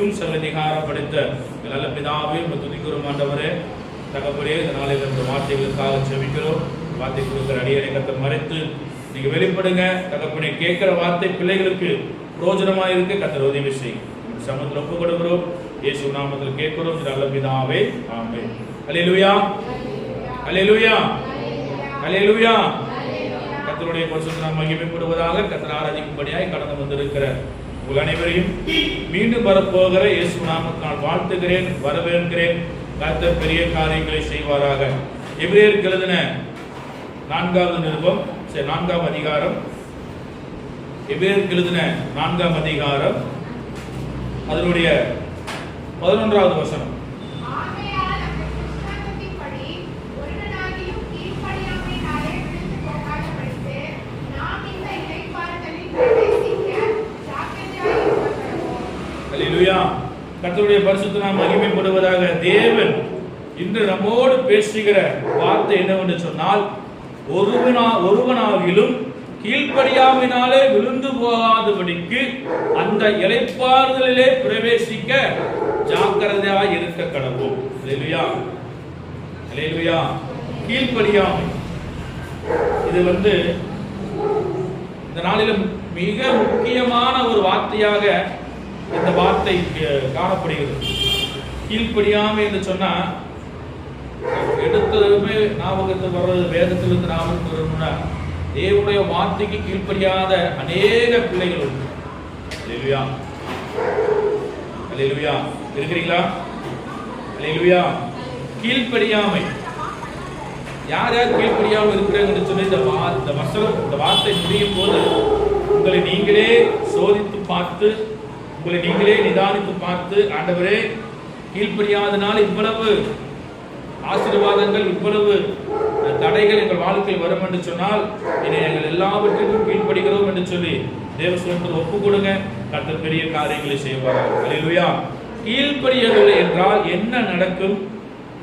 அனைத்துக்கும் சர்வதிகாரம் படைத்த நல்ல பிதாவே துதிக்கிறோம் ஆண்டவரே. தகப்பனே, இந்த நாளில் இந்த வார்த்தைகளுக்காக செபிக்கிறோம். வார்த்தை கொடுக்கிற அடியனை கர்த்தர் மறைத்து நீங்க வெளிப்படுங்க. தகப்பனே, கேட்கிற வார்த்தை பிள்ளைகளுக்கு பிரோஜனமாக இருக்கு. கர்த்தர் உதவி செய்யும். சமூகத்தில் ஒப்பு கொடுக்கிறோம். இயேசு நாமத்தில் கேட்கிறோம் நல்ல பிதாவே, ஆமென். அல்லேலூயா, அல்லேலூயா, அல்லேலூயா. கர்த்தருடைய பரிசுத்த நாமம் மகிமைப்படுவதாக. கர்த்தர் ஆராதிக்கும்படியாய் கடந்து வந்திருக்கிற உங்கள் அனைவரையும் மீண்டும் வரப்போகிற இயேசு நாமத்தினால் வாழ்த்துகிறேன், வரவேற்கிறேன். கர்த்தர் பெரிய காரியங்களை செய்வாராக. எபிரேயருக்கு எழுதின 4வது நிருபம், 4ஆம் அதிகாரம், எபிரேயருக்கு எழுதின 4ஆம் அதிகாரம், அதனுடைய 11வது வசனம். அல்லேலூயா. கர்த்தருடைய பரிசுத்த நாமம் மகிமைப்படுவதாக. தேவன் இன்று நம்மோடு பேசுகிற வார்த்தை என்னவென்று சொன்னால், ஒருவனாகிலும் கீழ்ப்படியாமையினாலே விழுந்து போகாதபடிக்கு அந்த இளைப்பாறுதலிலே பிரவேசிக்க ஜாக்கிரதையாய் இருக்க கடவோம். அல்லேலூயா, அல்லேலூயா. கீழ்ப்படியாமை, இது இந்த நாளிலும் மிக முக்கியமான ஒரு வார்த்தையாக இந்த வார்த்தை காணப்படுகிறது. கீழ்ப்படியாமை என்று சொன்னா, எடுத்ததுமே ஞாபகத்துக்கு வர்றது, வேதத்திலிருந்து ஞாபகத்துக்கு வரணும்னா, தேவனுடைய வார்த்தைக்கு கீழ்ப்படியாத அநேக பிள்ளைகள் உண்டு. அல்லேலூயா, அல்லேலூயா. இருக்கிறீங்களா? அல்லேலூயா. கீழ்ப்படியாமை, யார் யார் கீழ்ப்படியாமல் இருக்கிறாங்கன்னு சொல்லி இந்த வார்த்தை முடியும் போது உங்களை நீங்களே சோதித்து பார்த்து, உங்களை நீங்களே நிதானித்து பார்த்து, ஆண்டவரே, கீழ்ப்படியாதனால இவ்வளவு ஆசீர்வாதங்கள், இவ்வளவு தடைகள் எங்கள் வாழ்க்கையில் வரும் என்று சொன்னால், இதை எங்கள் எல்லாவற்றுக்கும் கீழ்ப்படுகிறோம் என்று சொல்லி தேவ சமூகத்தில் ஒப்பு கொடுங்க. கர்த்தர் பெரிய காரியங்களை செய்வார்கள். அல்லேலூயா. கீழ்ப்படியவில்லை என்றால் என்ன நடக்கும்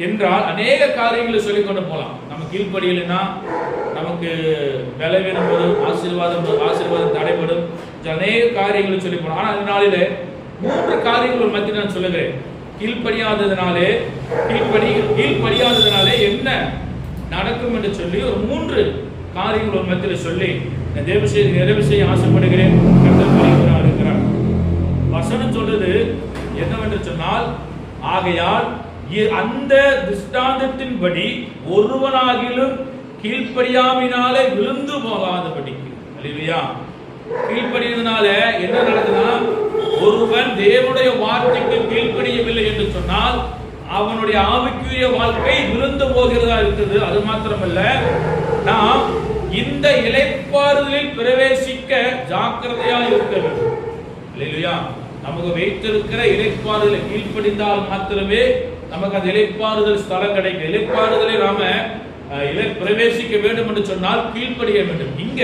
என்றால், அநேக காரியங்களை சொல்லிக் கொண்டு போகலாம். நம்ம கீழ்ப்படியலைன்னா நமக்கு பலவீனம் வரும், ஆசீர்வாதம் தடைபடும், அநேக காரியங்களை சொல்லி போனோம். ஆனால் அதனாலே 3 காரியங்கள் மத்திய நான் சொல்லுகிறேன். கீழ்ப்படியாததுனாலே என்ன நடக்கும் என்று சொல்லி ஒரு 3 காரியங்கள் மத்தியில் சொல்லி நிறைவு செய்ய ஆசைப்படுகிறேன். இருக்கிறார் வசனம் சொல்றது என்னவென்று சொன்னால், ஆகையால் அந்த திருஷ்டாந்தத்தின்படி ஒருவனாகிலும் கீழ்ப்படியாமையினாலே விழுந்து போகாதபடிக்கு. அல்லேலூயா. கீழ்ப்படியதுனால என்ன நடக்குதுன்னா, ஒருவன் தேவனுடைய வார்த்தைக்கு கீழ்ப்படியவில்லை என்று சொன்னால் அவனுடைய ஆவிக்குரிய வாழ்க்கை விழுந்து போகிறதா இருக்குது. அது மாத்திரமல்ல, நாம் இந்த இளைப்பாறுதலில் பிரவேசிக்க ஜாக்கிரதையா இருக்க வேண்டும். அல்லேலூயா. நமக்கு வைத்திருக்கிற இளைப்பாறுதலை கீழ்ப்படிந்தால் மாத்திரமே நமக்கு அந்த இளைப்பாறுதல் ஸ்தலம் கிடைக்கும். இளைப்பாறுதலை நாம பிரவேசிக்க வேண்டும் என்று சொன்னால் கீழ்ப்படிய வேண்டும். இங்க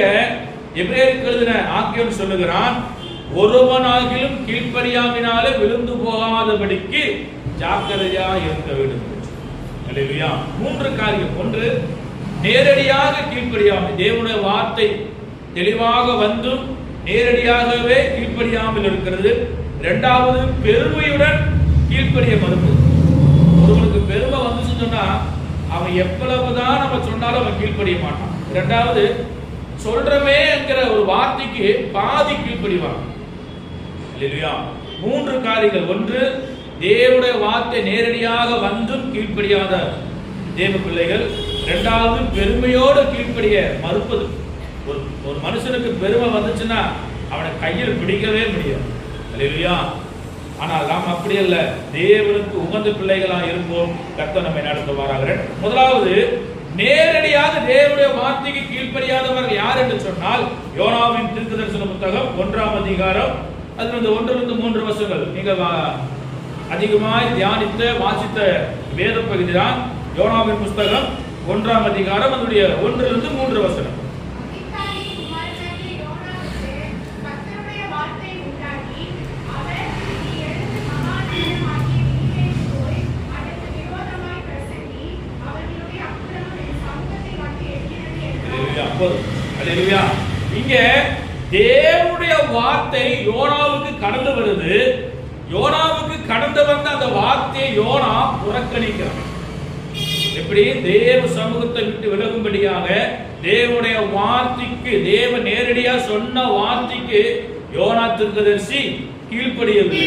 எபிரேயருக்கு எழுதின ஆக்கியோன் சொல்லுகிறான், ஒருவனாகிலும் கீழ்ப்படியாமையினாலே விழுந்து போகாதபடிக்கு ஜாக்கிரதையா இருக்க வேண்டும். அல்லேலூயா. 3 காரியம். 1, நேரடியாக கீழ்ப்படியாமை, தேவனுடைய வார்த்தை தெளிவாக வந்தும் நேரடியாகவே கீழ்ப்படியாமல் இருக்கிறது. 2வது, பெருமையுடன் கீழ்ப்படிய மறுப்பது. ஒருவனுக்கு பெருமை வந்துச்சுன்னு சொன்னா அவன் எவ்வளவுதான் நம்ம சொன்னாலும் அவன் கீழ்ப்படிய மாட்டான். 2வது, சொல்றமே என்கிற ஒரு வார்த்தைக்கு பாதி கீழ்ப்படிவான். அல்லேலூயா. 3 காரியங்கள். 1, தேவனுடைய வார்த்தை நேரடியாக வந்தும் கீழ்ப்படியாத தேவ பிள்ளைகள். 2வது, பெருமையோடு கீழ்ப்படிய மறுப்பது. ஒரு மனுஷனுக்கு பெருமை வந்துச்சுன்னா அவனை கையில் பிடிக்கவே முடியாது. அல்லேலூயா. ஆனால் நாம் அப்படி அல்ல, தேவனுக்கு உகந்த பிள்ளைகளாக இருப்போம். கர்த்தர் நம்மை நடத்துவாராக. 1வது, நேரடியாக தேவனுடைய வார்த்தைக்கு கீழ்ப்படியாதவர்கள் யார் என்று சொன்னால், யோனாவின் தீர்க்கதரிசன புத்தகம் 1ஆம் அதிகாரம், அதில் 1 3 வசனங்கள் நீங்கள் அதிகமாய் தியானித்த வாசித்த வேத பகுதி தான் யோனாவின் புத்தகம் 1ஆம் அதிகாரம், அதனுடைய 1 3 வசனம். இங்க தேவனுடைய வார்த்தை யோனாவுக்கு கடந்து வருது. யோனாவுக்கு யோனா புறக்கணிக்கிறான். எப்படி தேவ சமூகத்தை விட்டு விலகும்படியாக தேவனுடைய வார்த்தைக்கு, தேவ நேரடியா சொன்ன வார்த்தைக்கு யோனா தீர்க்கதரிசி கீழ்ப்படியவில்லை.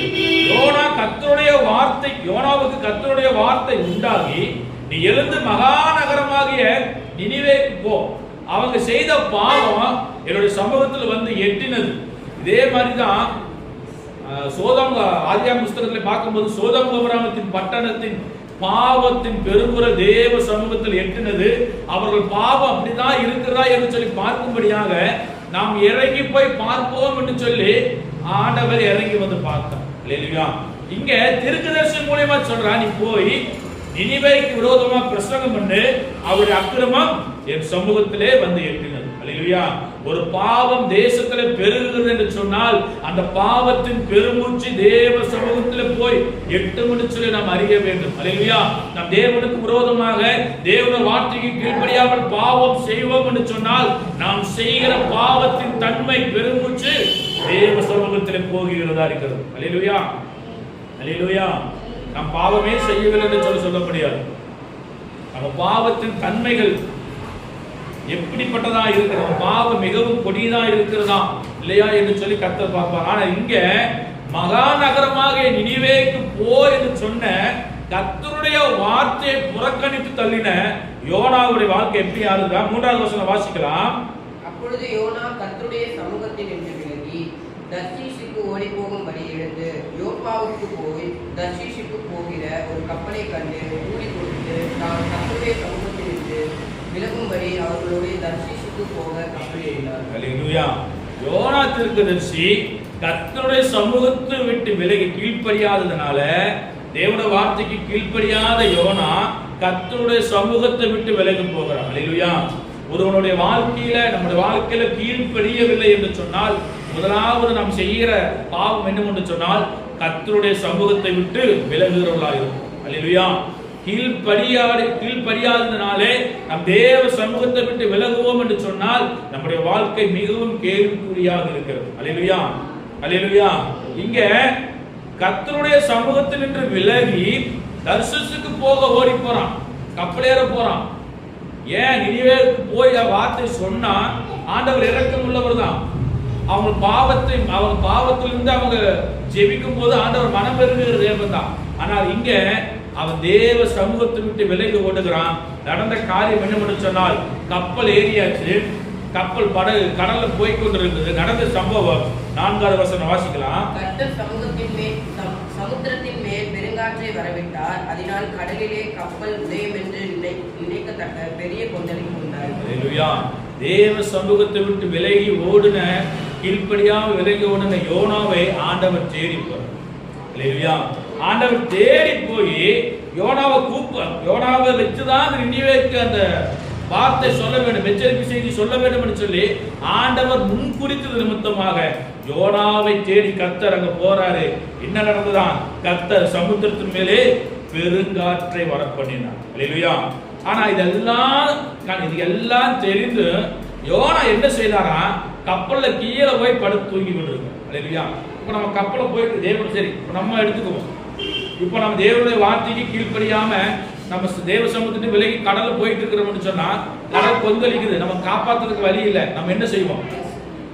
யோனாவுக்கு கர்த்தருடைய வார்த்தை உண்டாகி, நீ எழுந்து மகாநகரமாகிய நினிவேக்கு போ, அவங்க செய்த பாவம் என்னுடைய சமூகத்தில் வந்து எட்டினது. இதே மாதிரிதான் சோதம் ஆதியாகம புஸ்தகத்தில் பார்க்கும்போது சோதம் கோமோராவின் பட்டணத்தின் பாவத்தின் பெருங்குற தேவ சமூகத்தில் எட்டினது. அவர்கள் பாவம் அப்படிதான் இருக்கிறதா என்று சொல்லி பார்க்கும்படியாக நாம் இறங்கி போய் பார்ப்போம் என்று சொல்லி ஆண்டவர் இறங்கி வந்து பார்த்தார். இல்லையா? இங்க தீர்க்கதரிசி மூலமா சொல்றா, நீ போய் நினிவேக்கு விரோதமா பிரசங்கம் பண்ணு, அவருடைய அக்கிரமம் என் சமூகத்திலே வந்து எட்டினது. அல்லேலூயா. ஒரு பாவம் தேசத்திலே பெருகுகிறது என்று சொன்னால் அந்த பாவத்தின் பெருமூச்சு தேவ சமூகத்திலே போய் எட்டும் என்று சொல்லி நாம் அறிய வேண்டும். அல்லேலூயா. நாம் தேவனுக்கு விரோதமாக தேவனுடைய வார்த்தைக்கு கீழ்ப்படியாமல் பாவம் செய்வோம் என்று சொன்னால் நாம் செய்கிற பாவத்தின் தன்மை பெருமூச்சு தேவ சமூகத்திலே போகிறதா இருக்கிறது. அல்லேலூயா. அல்லேலூயா. நாம் பாவமே செய்யவில்லை என்று சொல்ல முடியாது. நம்ம பாவத்தின் தன்மைகள் எப்படிப்பட்டதா இருக்கிறது, பாவம் மிகவும் கொடியதா இருக்கிறதா இல்லையா என்று சொல்லி கர்த்தர் பார்ப்பார். ஆனா இங்க மகாநகரமாக நினிவேக்கு போ என்று சொன்ன கர்த்தருடைய வார்த்தையை புறக்கணித்து தள்ளின யோனாவுடைய வாழ்க்கை எப்படி ஆகுதா? 3வது வசனம் வாசிக்கலாம். அப்பொழுது யோனா கர்த்தருடைய சமூகத்தில் நின்று விலகி தர்ஷீஷுக்கு ஓடி போகும்படி எழுந்து யோப்பாவுக்கு போய் தர்ஷீஷுக்கு போகிற ஒரு கப்பலை கண்டு கூலி கொடுத்து தான் கர்த்தருடைய சமூகத்தில் நின்று விலகும்படி அவர்களுடைய தர்ஷீஷுக்கு போக கப்பல் ஏறினார். அல்லேலூயா. யோனா தீர்க்கதரிசி கர்த்தருடைய சமூகத்தை விட்டு விலகி கீழ்ப்படியாததுனால, தேவனுடைய வார்த்தைக்கு கீழ்ப்படியாத யோனா கர்த்தருடைய சமூகத்தை விட்டு விலகி போகிறார். அல்லேலூயா. ஒருவனுடைய வாழ்க்கையில, நம்முடைய வாழ்க்கையில கீழ்ப்படியவில்லை என்று சொன்னால் முதலாவது நாம் செய்கிற பாவம் என்னவென்று சொன்னால் கர்த்தருடைய சமூகத்தை விட்டு விலகுகிறவர்களாக இருக்கும். அல்லேலூயா. கீழ்ப்படியாததினாலே நம் தேவ சமூகத்தை விட்டு விலகுவோம் என்று சொன்னால் நம்முடைய வாழ்க்கை மிகவும் கேள்விக்குறியாக இருக்கிறது. அல்லேலூயா. அல்லேலூயா. இங்க கர்த்தருடைய சமூகத்தில் நின்று விலகி தர்ஷீசுக்கு போக ஓடி போறான், கப்பலேற போறான். ஏன்? நினிவேக்கு போய் வார்த்தை சொன்னா ஆண்டவர் இரக்கம் உள்ளவர் தான். அவங்க பாவத்திலிருந்து அவங்க ஜெபிக்கும் போது ஆண்டவர் மனம் பெறுகிற தேவன் தான். ஆனால் இங்க அவன் தேவ சமூகத்தை விட்டு விலகி ஓடுகிறான். நடந்த காரியம் என்னவென்று சொன்னால் கப்பல் ஏறியாச்சு, கப்பல் படகு கடல்ல போய் கொண்டிருந்தது. நடந்த சம்பவம் 4வது வசனம் வாசிக்கலாம். கர்த்தர் சமுத்திரத்தின் மேல் பெருங்காற்றை வரவிட்டார், அதனால் கடலிலே கப்பல் உதயம் என்று நினைக்கத்தக்க பெரிய கொந்தளிப்பு உண்டாயிற்று. அல்லேலூயா. தேவ சமூகத்தை விட்டு விலகி ஓடுன, கீழ்ப்படியாம விலகி ஓடுன யோனாவை ஆண்டவர் தேடி போறார். அல்லேலூயா. ஆண்டவர் தேடி போய் யோனாவை வச்சுதான் நினிவேக்கு அந்த வார்த்தை சொல்ல வேண்டும், எச்சரிக்கை செய்தி சொல்ல வேண்டும் என்று சொல்லி ஆண்டவர் முன்குறித்தது நிமித்தமாக யோனாவை தேடி கர்த்தர் அங்க போறாரு. என்ன நடந்ததான்? கர்த்தர் சமுத்திரத்தின் மேலே பெருங்காற்றை வரப்பண்ணினார். அல்லேலூயா. ஆனா இதெல்லாம் தெரிந்து யோனா என்ன செய்தாரா? கப்பல்ல கீழே போய் படுத்து தூங்கி கொண்டிருக்கோம். அல்லேலூயா. இப்ப நம்ம கப்பல போயிட்டு தேவன் சரி இப்ப நம்ம எடுத்துக்குவோம். இப்ப நம்ம தேவனுடைய வார்த்தைக்கு கீழ்ப்படியாம நம்ம தேவ சமூகத்துக்கு விலகி கடல்ல போயிட்டு இருக்கிறோம்னு சொன்னா கடல் கொந்தளிக்குது, நம்ம காப்பாத்துறதுக்கு வழி இல்லை. நம்ம என்ன செய்வோம்?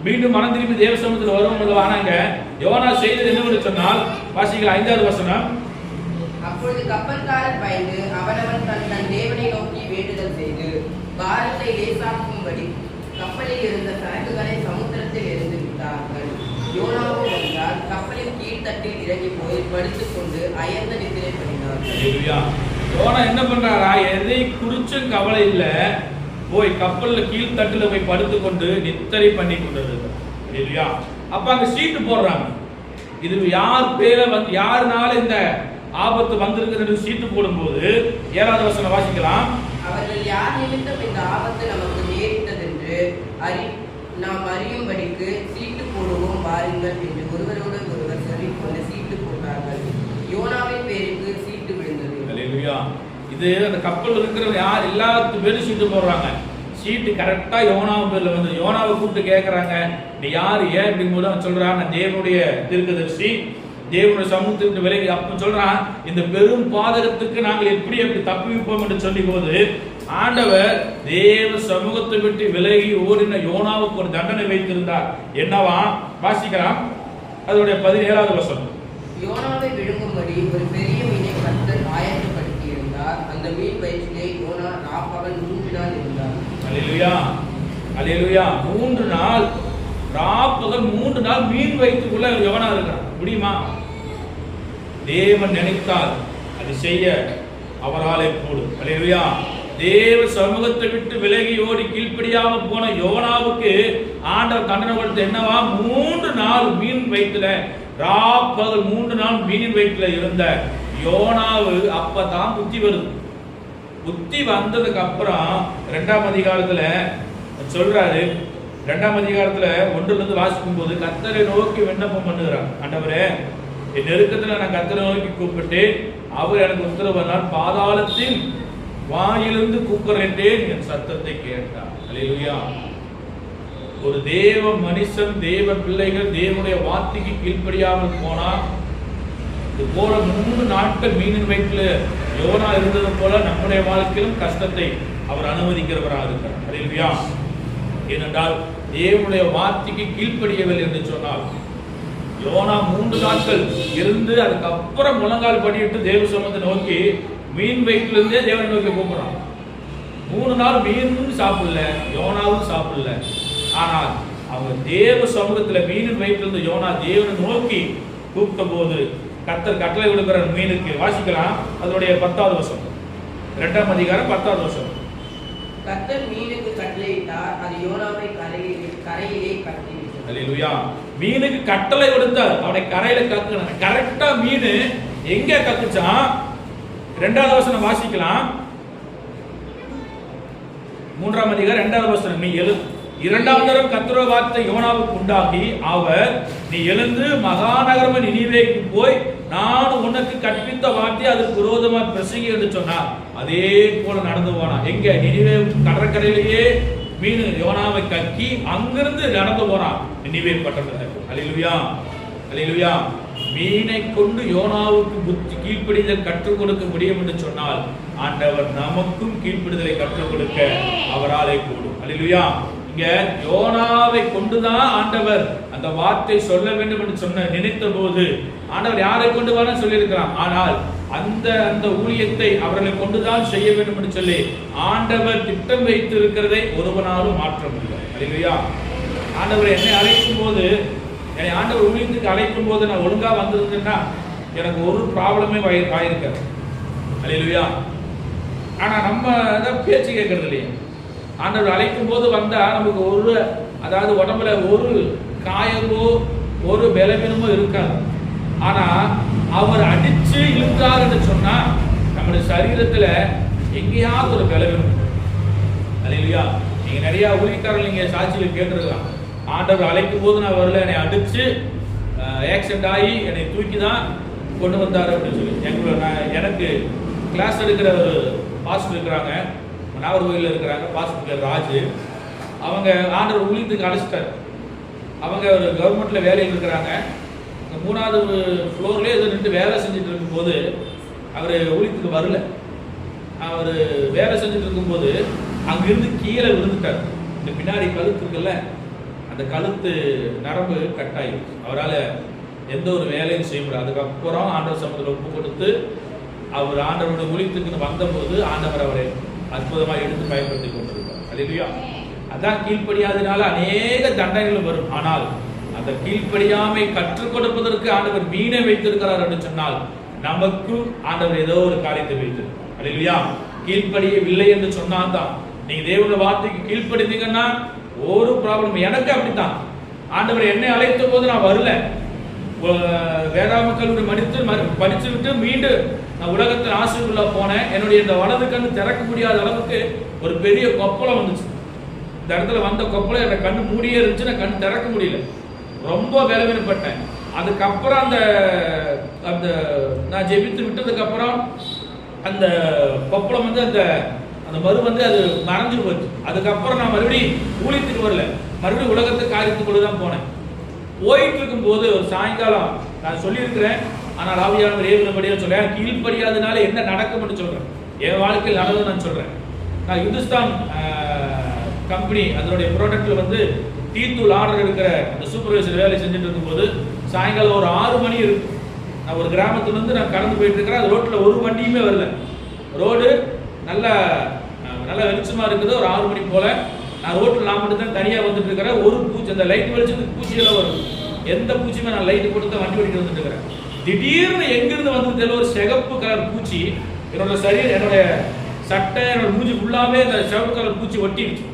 மீண்டும் மனம் திரும்பி தேவ சமூகத்தில் வருவோம். ஆனாங்க யோனா செய்தது என்னவென்று சொன்னால் வாசிக்கலாம் 5வது வசனம். அப்பொழுது கப்பல்காரர் பயந்து அவனவன் தன் தேவனை நோக்கி வேண்டுதல் செய்து பாரத்தை லேசாக்கும்படி கப்பலில் இருந்த சரக்குகளை சமுத்திரத்தில் எரிந்து விட்டார்கள். யோனாவும் வந்தால் கப்பலின் கீழ்த்தட்டில் இறங்கி போய் படுத்துக் கொண்டு அயர்ந்த நித்திரை பண்ணினார். யோனா என்ன பண்றாரா? எதை குறிச்சும் கவலை இல்ல, போய் கப்பல்ல கீழ்த்தட்டுல போய் படுத்துக்கொண்டு நித்திரை பண்ணி கொண்டிருக்கார். அப்ப அங்க சீட்டு போடுறாங்க. இது யார் பேர வந்து யாருனால இந்த ஆபத்து வந்திருக்கிறது சீட்டு போடும்போது 7வது வசனம் வாசிக்கலாம். அவர்கள் யார் நிமித்தம் இந்த ஆபத்து நமக்கு நேரிட்டது என்று நாம் அறியும்படிக்கு சீட்டு போடுவோம் வாருங்கள் என்று ஒருவரோடு ஒருவர் சொல்லிக்கொண்டு சீட்டு போட்டார்கள். யோனாவின் பேருக்கு சீட்டு விழுந்தது. அல்லேலூயா. இது அந்த கப்பல் இருக்கிறவங்க யார் எல்லாத்து பேரும் சீட்டு போடுறாங்க. சீட்டு கரெக்டா யோனாவின் பேர்ல வந்து யோனாவை கூப்பிட்டு கேட்கறாங்க, நீ யாரு ஏன் அப்படிங்கும்போது அவன் சொல்றான், நான் தேவனுடைய தீர்க்கதரிசி, தேவனுடைய சமூகத்திற்கு விலகி. அப்ப சொல்றான், இந்த பெரும் பாதகத்துக்கு நாங்கள் எப்படி தப்புவிப்போம் என்று சொல்லி போது ஆண்டவர் தேவ சமூகத்தை விட்டு விலகி ஓடின யோனாவுக்கு ஒரு தண்டனை வைத்திருந்தார். என்னவா? வாசிக்கலாம், அதனுடைய 17வது வசனம். யோனாவை விழுங்கும்படி ஒரு பெரிய மீனை கர்த்தர் ஆயத்தப்படுத்தி இருந்தார். அந்த மீன் வயிற்றிலே யோனா ராப்பகல் 3 நாள் இருந்தார். அல்லேலூயா, அல்லேலூயா. 3 நாள் ராப்பகல் 3 நாள் மீன் வயிற்றுக்குள்ள யோனா இருக்கிறான். முடியுமா? தேவன் நினைத்தால் அது செய்ய அவராலே கூடும். அல்லேலூயா. தேவ சமூகத்தை விட்டு விலகி ஓடி கீழ்ப்படியாம போன யோனாவுக்கு ஆண்டவர் தண்டனை கொடுத்த என்னவா? 3 நாள் மீன் வயிற்றுல, ராப்பகல் 3 நாள் மீனின் வயிற்றுல இருந்த யோனாவு அப்பதான் புத்தி வருது. புத்தி வந்ததுக்கு அப்புறம் 2ஆம் அதிகாரத்துல சொல்றாரு. 2ஆம் அதிகாரத்துல 1 வாசிக்கும் போது கர்த்தரை நோக்கி விண்ணப்பம் பண்ணுகிறார். ஆண்டவரே, என் நெருக்கத்துல நான் கர்த்தரை நோக்கி கூப்பிட்டு அவர் எனக்கு உத்தரவானால் பாதாளத்தின் வாயிலிருந்து கூப்பிடுறேன், என் சத்தத்தை கேட்டார். அல்லேலூயா. ஒரு தேவ மனுஷன், தேவ பிள்ளைகள் தேவனுடைய வார்த்தைக்கு கீழ்ப்படியாமல் போனா இது போல 3 நாட்கள் மீனின் வயிற்றில் யோனா இருந்தது போல நம்முடைய வாழ்க்கையிலும் கஷ்டத்தை அவர் அனுமதிக்கிறவராக இருக்கிறார். அல்லேலூயா. ஏனென்றால் தேவனுடைய வார்த்தைக்கு கீழ்ப்படியவில்லை என்று சொன்னால் யோனா 3 நாட்கள் இருந்து அதுக்கப்புறம் முழங்கால் படியிட்டு தேவ சமூகத்தை நோக்கி மீன் வயிற்றிலிருந்தே தேவனை நோக்கி கூப்பிடுறான். 3 நாள் மீனும் சாப்பிடல, யோனாவும் சாப்பிடல. ஆனால் அவங்க தேவ சமூகத்துல மீனின் வயிற்றிலிருந்து யோனா தேவனை நோக்கி கூப்பிட்ட போது கர்த்தர் கட்டளை கொடுக்கிற மீனுக்கு. வாசிக்கலாம், அதனுடைய 10வது வசனம். 2ஆம் அதிகாரம் 10வது வசனம். கர்த்தர் மீனுக்கு கட்டளையிட்டார், அது யோனாவை கரையிலே கட்டிவிட்டது. அல்லேலூயா. மீனுக்கு கட்டளை கொடுத்தார், அவனை கரையில கக்குனான். கரெக்டா மீன் எங்க கக்குச்சான்? 2வது வசனம் வாசிக்கலாம். 3ஆம் அதிகாரம் 2வது வசனம். நீ எழு 2ஆம் தரம் கர்த்தருடைய வார்த்தை யோனாவுக்கு உண்டாகி அவர், நீ எழுந்து மகாநகரம் நினிவேக்கு போய் நான் உனக்கு கற்பித்த வார்த்தை அதுக்கு விரோதமா பிரசங்கி என்று சொன்னார். அதே போல நடந்து போனான். எங்க? நினிவே கடற்கரையிலேயே மீன் யோனாவை கக்கி அங்கிருந்து நடந்து போறான் நினிவே பட்டணத்துக்கு. அல்லேலூயா, அல்லேலூயா. மீனை கொண்டு யோனாவுக்கு புத்தி கீழ்ப்படிதல் கற்றுக் கொடுக்க முடியும் என்று சொன்னால் ஆண்டவர் நமக்கும் கீழ்ப்படிதலை கற்றுக் கொடுக்க அவராலே கூடும். அல்லேலூயா. இங்க யோனாவை கொண்டுதான் ஆண்டவர் அந்த வார்த்தை சொல்ல வேண்டும் என்று சொன்ன நினைத்த போது ஆண்டவர் யாரை கொண்டு வர சொல்லி இருக்கிறான். ஆனால் அந்த ஊழியத்தை அவர்களை கொண்டுதான் செய்ய வேண்டும் என்று சொல்லி ஆண்டவர் திட்டம் வைத்து இருக்கிறதை ஒருவனாலும் மாற்ற முடியாது. அல்லேலூயா. ஆண்டவர் என்னை அழைக்கும் போது, என்னை ஆண்டவர் ஊழியத்துக்கு அழைக்கும் போது நான் ஒழுங்கா வந்திருந்தேன்னா எனக்கு ஒரு ப்ராப்ளமே ஆயிருக்காது. அல்லேலூயா. ஆனா நம்ம தான் பேச்சு கேட்கறது இல்லையா? ஆண்டவர் அழைக்கும் போது வந்தா நமக்கு அதாவது உடம்புல ஒரு காயமோ ஒரு பலவீனமோ இருக்காது. ஆனா அவர் அடிச்சு இழுத்தார் என்று சொன்னா நம்முடைய சரீரத்துல எங்கேயாவது ஒரு பலவீனம். அல்லேலூயா. நீங்க நிறைய ஊழியக்காரர்கள் நீங்க சாட்சியில் கேட்டிருக்கலாம். ஆண்டவர் அழைக்கும் போது நான் வரல, என்னை அடிச்சு ஆக்சிடென்ட் ஆகி என்னை தூக்கி தான் கொண்டு வந்தார் அப்படின்னு சொல்லி. எனக்கு கிளாஸ் எடுக்கிற ஒரு பாஸ்டர் இருக்கிறாங்க, நாகர்கோயிலில் இருக்கிறாங்க. பாஸ்டர் பேர் ராஜு. அவங்க ஆண்டவர் ஊழியத்துக்கு அழைச்சிட்டார். அவங்க ஒரு கவர்மெண்ட்ல வேலையில் இருக்கிறாங்க. 3வது ஃப்ளோர்லேயே இது நின்று வேலை செஞ்சுட்டு இருக்கும்போது அவர் ஊழியத்துக்கு வரல. அவர் வேலை செஞ்சுட்டு இருக்கும்போது அங்கிருந்து கீழே விழுந்துட்டார். இந்த பின்னாடி கழுத்து இருக்குல்ல, அந்த கழுத்து நரம்பு கட்டாயிடுச்சு. அவரால் எந்த ஒரு வேலையும் செய்ய முடியாது. அதுக்கப்புறம் ஆண்டவர் சமூகத்தில் ஒப்பு கொடுத்து அவர் ஆண்டவருடைய ஊழியத்துக்கு வந்தபோது ஆண்டவர் அவரை அற்புதமாக எடுத்து பயன்படுத்தி கொண்டிருப்பார். அல்லேலூயா. அதான் கீழ்ப்படியாதனால அநேக தண்டனைகள் வரும். ஆனால் அந்த கீழ்ப்படியாமை கற்றுக் கொடுப்பதற்கு ஆண்டவர் மீனை வைத்திருக்கிறார் என்று சொன்னால் நமக்கும் ஆண்டவர் ஏதோ ஒரு காரியத்தை வைத்திருக்கிறார். அல்லேலூயா. கீழ்ப்படியவில்லை என்று சொன்னால்தான், நீங்க தேவனுடைய வார்த்தைக்கு கீழ்ப்படிந்தீங்கன்னா ஒரு ப்ராப்ளம். எனக்கு அப்படித்தான். ஆண்டவர் என்னை அழைத்த போது நான் வரல, வேதாம கல்லூரி படிச்சு விட்டு மீண்டும் நான் உலகத்தின் ஆசைக்குள்ள போனேன். என்னுடைய இந்த வலது கண்ணு திறக்க முடியாத அளவுக்கு ஒரு பெரிய கொப்பளம் வந்துச்சு. இந்த இடத்துல வந்த கொப்பளம் என்னை கண்ணு மூடியே இருந்துச்சு, நான் கண் திறக்க முடியல. ரொம்ப பலவீனப்பட்டேன். அதுக்கப்புறம் அந்த நான் ஜெபித்து விட்டதுக்கு அப்புறம் அந்த கொப்பளம் வந்து அந்த மறு வந்து அது மறைஞ்சு போச்சு. அதுக்கப்புறம் நான் மறுபடியும் ஊழியத்துக்கு வரல, மறுபடியும் உலகத்துக்கு காரியத்துக்குள்ள தான் போனேன். போயிட்டு இருக்கும் போது ஒரு சாயங்காலம் நான் சொல்லியிருக்கிறேன். ஆனால் ஆவியானவர் ஏவுனபடியா சொல்றேன். கீழ்ப்படியாதனால என்ன நடக்கும்னு சொல்றேன். என் வாழ்க்கையில் நடந்தது நான் சொல்றேன். நான் இந்துஸ்தான் கம்பெனி அதனுடைய ப்ராடக்ட்ல வந்து டீ தூள் ஆர்டர் எடுக்கிற அந்த சூப்பர்வைசர் வேலை செஞ்சுட்டு இருக்கும்போது சாயங்காலம் ஒரு 6 மணி இருக்கும். நான் ஒரு கிராமத்துலேருந்து நான் கடந்து போயிட்டு இருக்கிறேன். அது ரோட்டில் ஒரு வண்டியுமே வரல. ரோடு நல்லா வெளிச்சமாக இருக்குது. ஒரு 6 மணி போல் நான் ரோட்டில் நான் மட்டும் தான் தனியாக வந்துட்டு இருக்கிறேன். ஒரு பூச்சி, அந்த லைட் வெளிச்சத்துக்கு பூச்சியெல்லாம் வரும். எந்த பூச்சியுமே நான் லைட்டு போட்டு தான் வண்டி ஓடிட்டு வந்துட்டு இருக்கிறேன். திடீர்னு எங்கிருந்து வந்து தெரியல ஒரு சிகப்பு கலர் பூச்சி என்னோட சரீரம், என்னுடைய சட்டை, என்னோட மூஞ்சி ஃபுல்லாகவே அந்த சிவப்பு கலர் பூச்சி ஒட்டிடுச்சு.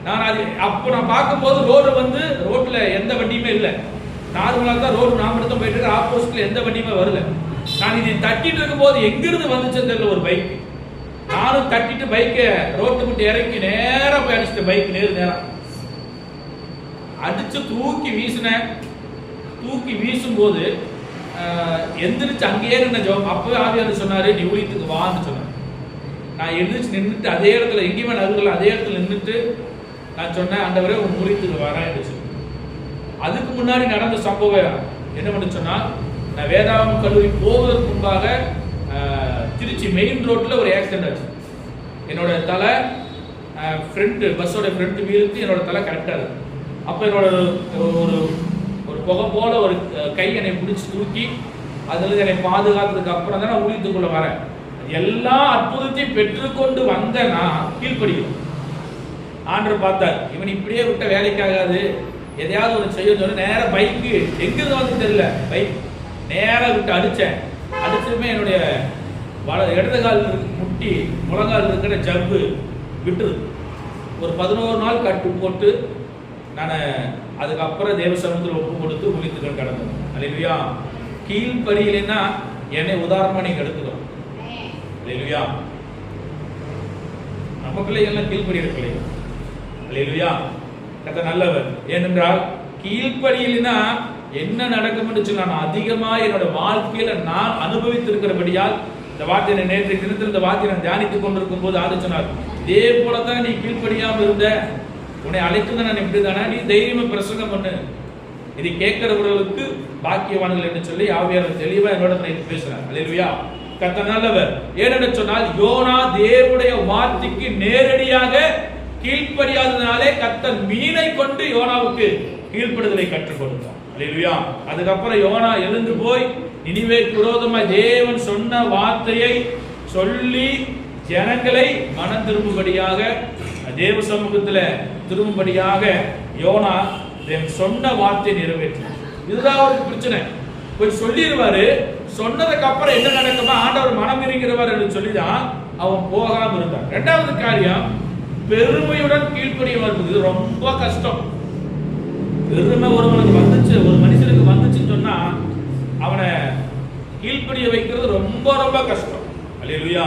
நான் அது அப்போ நான் பார்க்கும்போது ரோடு வந்து ரோட்டில் எந்த வண்டியுமே இல்லை. நார்மலாக தான் ரோடு நான் மட்டும் தான் போயிட்டு இருக்கேன். ஆப்போசிட்டில் எந்த வண்டியுமே வரல. நான் இதை தட்டிட்டு இருக்கும்போது எங்கிருந்து வந்துச்சுன்னு தெரியல ஒரு பைக். நானும் தட்டிட்டு பைக்கை ரோட்டு விட்டு இறக்கி நேராக போய் அடிச்சுட்டு பைக் நேரம் அடிச்சு தூக்கி வீசினேன். தூக்கி வீசும்போது எந்திரிச்சு அங்கேயே நின்ன ஜோம். அப்பவே ஆவியானவர் சொன்னாரு, நீ ஊழியத்துக்கு வான்னு சொன்னார். நான் எந்திரிச்சு நின்றுட்டு அதே இடத்துல எங்கேயுமே நடுவில் அதே இடத்துல நின்றுட்டு நான் சொன்னேன், ஆண்டவரே உன் ஊழியத்துக்கு வரேன் என்று சொல்லி. அதுக்கு முன்னாடி நடந்த சம்பவம் என்ன பண்ண சொன்னா, நான் வேதாகம் கல்லூரி போவதற்கு முன்பாக திருச்சி மெயின் ரோட்ல ஒரு ஆக்சிடென்ட் ஆச்சு. என்னோட தலை ஃப்ரண்ட் பஸ்ஸோட ஃப்ரண்ட் வீலுக்கு என்னோட தலை கரெக்டாக இருக்கு. அப்போ என்னோட ஒரு ஒரு புகை போல ஒரு கை என்னை பிடிச்சி தூக்கி அதில் என்னை பாதுகாத்ததுக்கு அப்புறம் தான் நான் ஊழியத்துக்குள்ள வரேன். எல்லா அற்புதத்தையும் பெற்றுக்கொண்டு வந்த நான் கீழ்ப்படியும். ஆண்டவர் பார்த்தார், இவன் இப்படியே விட்ட வேலைக்காகாது, எதையாவது ஒரு செய்ய சொல்லி நேராக பைக்கு எங்கிருந்து வந்து தெரியல, பைக் நேராக விட்டு அடித்தேன். அடிச்சுமே என்னுடைய இடது கால் முட்டி முழங்கால் இருக்கிற ஜவ்வு விட்டுது. ஒரு 11 நாள் கட்டு போட்டு நான் அதுக்கப்புறம் தேவ சமூகத்தில் ஒப்பு கொடுத்து ஊழியத்துக்கள் கடந்தேன். அல்லேலூயா. கீழ்ப்படியிலேன்னா என்னை உதாரணமாக நீங்கள் எடுத்துக்கணும். அல்லேலூயா. நம்ம பிள்ளைகள்லாம் கீழ்ப்படியிற பிள்ளைகள். அல்லேலூயா. கர்த்தர் நல்லவர். ஏனென்றால் கீழ்ப்படியில்னா என்ன நடக்கும் என்று சொன்னால், நான் அதிகமாக என்னோட வாழ்க்கையில நான் அனுபவித்திருக்கிறபடியால் இந்த வார்த்தையை நேற்று தினத்தில் இந்த வார்த்தையை நான் தியானித்துக் கொண்டிருக்கும் போது ஆண்டு சொன்னார், இதே போலதான் நீ கீழ்ப்படியாமல் இருந்த, உன்னை அழைத்து நான் இப்படி தானே, நீ தைரியமா பிரசங்கம் பண்ணு, இதை கேட்கிறவர்களுக்கு பாக்கியவான்கள் என்று சொல்லி ஆவியானவர் தெளிவா என்னோட பேசுறார். அல்லேலூயா. கர்த்தர் நல்லவர். ஏனென்று சொன்னால் யோனா தேவனுடைய வார்த்தைக்கு நேரடியாக கீழ்ப்படியாதனாலே கர்த்தர் மீனை கொண்டு யோனாவுக்கு கீழ்ப்படுதலை கற்றுக் கொடுத்தார். அல்லேலூயா. அதுக்கப்புறம் யோனா எழுந்து போய் நினிவேக்கு விரோதமாய் தேவன் சொன்ன வார்த்தையை சொல்லி ஜனங்களை மனம் திரும்பும்படியாக தேவ சமூகத்துல திரும்பும்படியாக யோனா தேவன் சொன்ன வார்த்தையை நிறைவேற்றினார். இதுதான் அவருக்கு பிரச்சனை. போய் சொல்லிடுவாரு, சொன்னதுக்கு அப்புறம் என்ன நடக்குமா, ஆண்டவர் மனம் இருக்கிறவர் என்று சொல்லிதான் அவன் போகாம இருந்தான். இரண்டாவது காரியம், பெருமையுடன் கீழ்ப்படிய வருவது ரொம்ப கஷ்டம். பெருமை ஒருவனுக்கு வந்துச்சு, ஒரு மனுஷனுக்கு வந்துச்சுன்னு சொன்னா அவனை கீழ்ப்படிய வைக்கிறது ரொம்ப ரொம்ப கஷ்டம். அல்லேலூயா.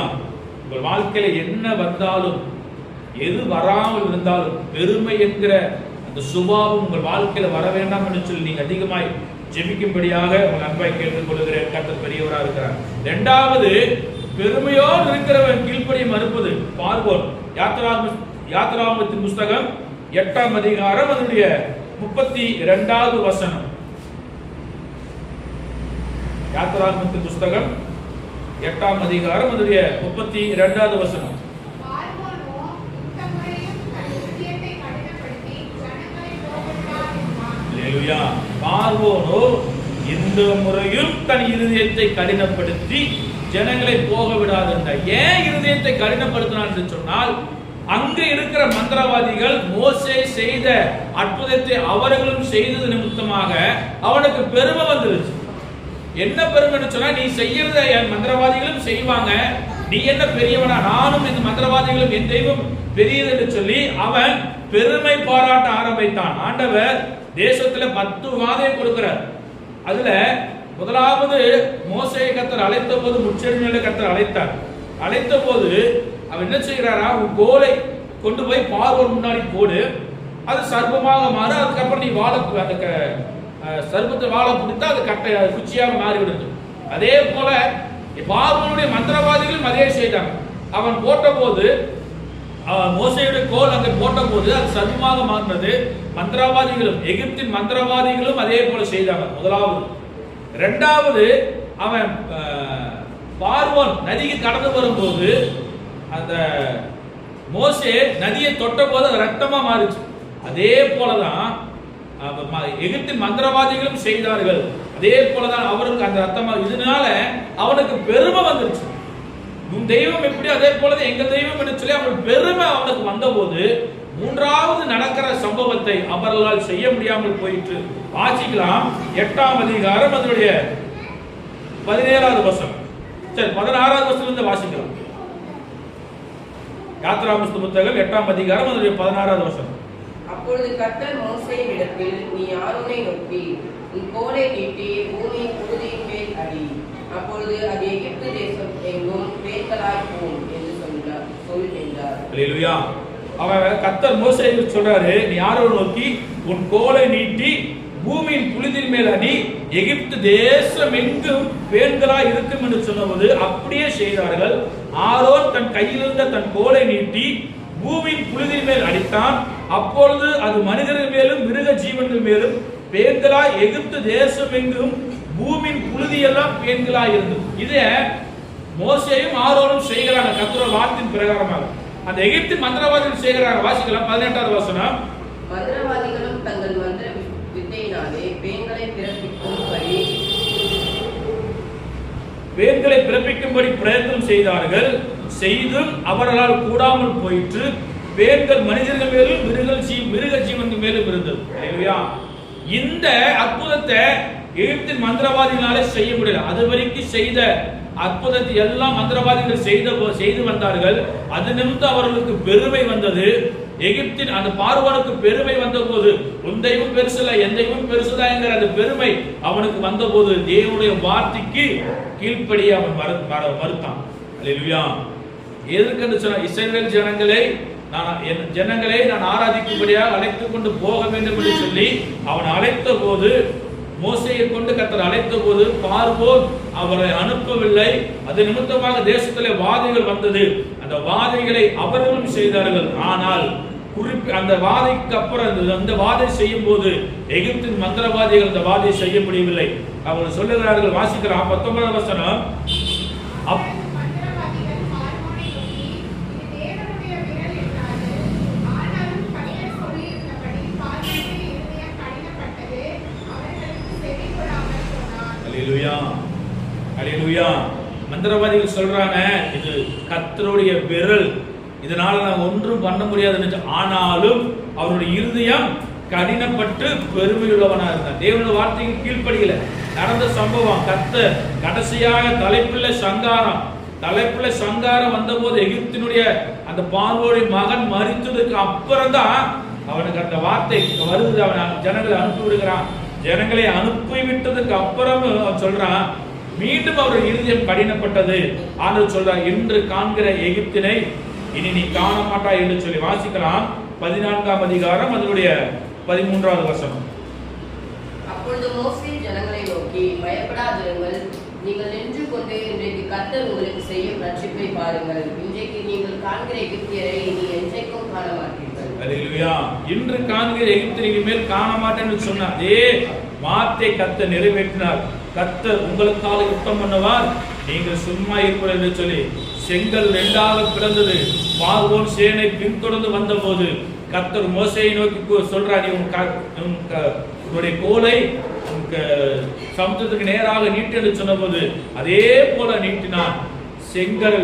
உங்கள் வாழ்க்கையில என்ன வந்தாலும் எது வராமல் இருந்தாலும் பெருமை என்கிற அந்த சுபாவம் உங்கள் வாழ்க்கையில வர வேண்டாம் என்று சொல்லி நீங்க அதிகமாய் ஜெபிக்கும்படியாக உங்கள் அன்பாய் கேட்டுக் கொள்கிறேன். கர்த்தர் பெரியவராக இருக்கிறார். இரண்டாவது, பெருமையோடு இருக்கிறவன் கீழ்ப்படிய மறுப்பது. பார்வோன் யாத்திராகமத்தின் புஸ்தகம் 8ஆம் அதிகாரம் அதனுடைய 32வது வசனம். யாத்திராகமத்தின் புஸ்தகம் 8ஆம் அதிகாரம் அதனுடைய 32வது வசனம். அல்லேலூயா. பார்வோனோ இந்த முறையும் தன் இருதயத்தை கடினப்படுத்தி ஜனங்களை போக விடாதிருந்தார். ஏன் இருதயத்தை கடினப்படுத்தினான் என்று சொன்னால், அங்கு இருக்கிற மந்திரவாதிகள் மோசே செய்த அற்புதத்தை அவர்களும் செய்தது நிமித்தமாக அவனுக்கு பெருமை வந்துருச்சு. என்ன பெருமைன்னு சொன்னா, நீ செய்யறத என் மந்திரவாதிகளும் செய்வாங்க, நீ என்ன பெரியவனா, நானும் இந்த மந்திரவாதிகளும் என் தெய்வம் பெரியது என்று சொல்லி அவன் பெருமை பாராட்ட ஆரம்பித்தான். ஆண்டவர் தேசத்துல 10 வாதை கொடுக்கிறார். அதுல முதலாவது மோசேயை கர்த்தர் அழைத்த போது முச்செடிமையில கர்த்தர் அழைத்தார். அழைத்த போது அவன் என்ன செய்கிறாரா, உன் கோலை கொண்டு போய் பார்வோன் முன்னாடி போடு, அது சர்ப்பமாக மாறு, அதுக்கப்புறம் நீ வாழை சர்ப்பத்தை வாழை பிடித்தா அது கட்டை குச்சியாக மாறிவிடுது. அதே போல பார்வோனுடைய மந்திரவாதிகளும் அதே செய்தாங்க. அவன் போட்ட போது மோசேயுடைய கோல் அங்கே போட்ட போது அது சர்ப்பமாக மாறினது. மந்திரவாதிகளும் எகிப்தின் மந்திரவாதிகளும் அதே போல செய்தாங்க முதலாவது. இரண்டாவது அவன் பார்வோன் நதிக்கு கடந்து வரும்போது அந்த மோசே நதியை தொட்ட போது அது ரத்தமா மாறிச்சு. அதே போலதான் எகிப்தின் மந்திரவாதிகளும் செய்தார்கள். அதே போலதான் அவருக்கு அந்த ரத்தமா, இதனால அவனுக்கு பெருமை வந்துருச்சு. உன் தெய்வம் எப்படி, அதே போலதான் எங்க தெய்வம் என்று சொல்லி அவனுக்கு பெருமை அவனுக்கு வந்த போது மூன்றாவது நடக்கிற சம்பவத்தை அவர்களால் செய்ய முடியாமல் போயிற்று. வாசிக்கலாம் 8ஆம் அதிகாரம் அதனுடைய 17வது வசனம். சரி, 16வது வசனத்திலிருந்து வாசிக்கலாம். யாத்ராகம புத்தகம் 8ஆம் அதிகாரம் அதனுடைய 16வது வசனம். அப்பொழுது கர்த்தர் மோசேயினிடத்தில், நீ ஆரோனை நோக்கி உன் கோலை நீட்டி பூமியின் புழுதியின் மேல் அடி, அப்பொழுது அது எகிப்து தேசம் எங்கும் பேர்களாய் போம் என்று சொல் என்றார். அல்லேலூயா. அவன் கர்த்தர் மோசேக்கு சொல்றாரு, நீ ஆரோனை நோக்கி உன் கோலை நீட்டி பூமியின் புழுதியின் மேல் அடி, எகிப்து தேசம் எங்கும் பேர்களாய் இருக்கும் என்று சொன்னபோது அப்படியே செய்தார்கள். ஆரோன் தன் கையில் இருந்த தன் கோலை நீட்டி பூமியின் புழுதியின் மேல் அடித்தான். அப்பொழுது அது மனிதர்கள் மேலும் மிருக ஜீவன்கள் மேலும் பேர்களாய் எகிப்து தேசம் எங்கும் பூமியின் புழுதி எல்லாம் பேர்களாய் இருந்தது. இதை மோசேயும் ஆரோனும் செய்கிறாங்க கர்த்தருடைய வார்த்தையின் பிரகாரமாக. அந்த எகிப்தின் மந்திரவாதிகள் செய்கிறாங்க. வாசிக்கலாம் 18வது வசனம். மந்திரவாதிகளும் தங்கள் மந்திர வித்தையினாலே பேன்களை பிறப்பிக்கும்படி பிரயத்தனம் செய்தார்கள். செய்தும் அவர்களால் கூடாமல் போயிற்று. பேன்கள் மனிதர்கள் மேலும் மிருக ஜீவன்கள் மேலும் இருந்தது. இந்த அற்புதத்தை எகிப்தின் மந்திரவாதிகளாலே செய்ய முடியல. அது வரைக்கும் செய்த அற்புதத்தை எல்லாம் மந்திரவாதிகள் செய்து வந்தார்கள். அது நிமித்தம் அவர்களுக்கு பெருமை வந்தது. எகிப்தின் அந்த பார்வோனுக்கு பெருமை வந்த போது உன் தெய்வம் பெருசுல என் தெய்வம் பெருசுதான் என்கிற அந்த பெருமை அவனுக்கு வந்த போது தேவனுடைய வார்த்தைக்கு கீழ்ப்படிய அவன் மறுத்தான். அல்லேலூயா. எதற்கென்று சொன்ன இஸ்ரவேல் ஜனங்களை நான் ஆராதிக்கும்படியாக அழைத்துக் கொண்டு போக வேண்டும் என்று சொல்லி அவன் அழைத்த போது, மோசேயை கொண்டு கர்த்தர் அழைத்த போது பார்வோன் அவரை அனுப்பவில்லை. அது நிமித்தமாக தேசத்திலே வாதைகள் வந்தது. அந்த வாதைகளை அவர்களும் செய்தார்கள். ஆனால் அந்த வாதைக்கு அப்புறம் அந்த வாதை செய்யும் போது எகிப்தின் மந்திரவாதிகள் அந்த வாதை செய்ய முடியவில்லை. அவர்கள் சொல்லுகிறார்கள். வாசிக்கிறான் 19வது வசனம். மந்திரவாதிகள் சொல்றாங்க, இது கர்த்தருடைய விரல், இதனால நான் ஒன்றும் பண்ண முடியாது. ஆனாலும் அவருடைய இருதயம் கடினப்பட்டு பெருமையுள்ளவனா இருந்தான். தேவனுடைய வார்த்தைக்கு கீழ்ப்படியல. நடந்த சம்பவம் கர்த்தர் கடைசியாக தலைப்பிள்ளை சங்காரம் வந்த போது எகிப்தினுடைய அந்த பார்வோனின் மகன் மரித்ததுக்கு அப்புறம் தான் அவனுக்கு அந்த வார்த்தை வருது. அவன் ஜனங்களை அனுப்பி விடுகிறான். ஜனங்களை அனுப்பிவிட்டதுக்கு அப்புறம் அவன் சொல்றான், மீண்டும் அவருடைய இருதயம் கடினப்பட்டது. ஆனால் சொல்றான், இன்று காண்கிற எகிப்தினை இனி நீ காண மாட்டாய் என்று சொல்லி. வாசிக்கலாம் 14ஆம் அதிகாரம் அதனுடைய 13வது வசனம். அப்பொழுது மோசே ஜனங்களை நோக்கி, பயப்படாதிருங்கள், நீங்கள் நின்று கொண்டு இன்றைக்கு கர்த்தர் உங்களுக்கு செய்யும் ரட்சிப்பை பாருங்கள். இன்றைக்கு நீங்கள் காண்கிற எகிப்தியரை இனி என்றைக்கும் காண மாட்டீர்கள். அல்லேலூயா. இன்று காண்கிற எகிப்தியரை மேல் காண மாட்டேன்னு சொன்ன அதே வார்த்தை கர்த்தர் நிறைவேற்றினார். கர்த்தர் உங்களுக்காக யுத்தம் பண்ணுவார், நீங்கள் சும்மா இருப்பீர்கள் என்று சொல்லி செங்கல் 2ஆக பிளந்தது. பார்வோன் சேனை பின்தொடர்ந்து வந்த போது கர்த்தர் மோசேயை நோக்கி சொல்றார், உன்னுடைய கோலை சமுத்திரத்துக்கு நேராக நீட்டு என்று சொன்ன போது அதே போல நீட்டினான். செங்கல்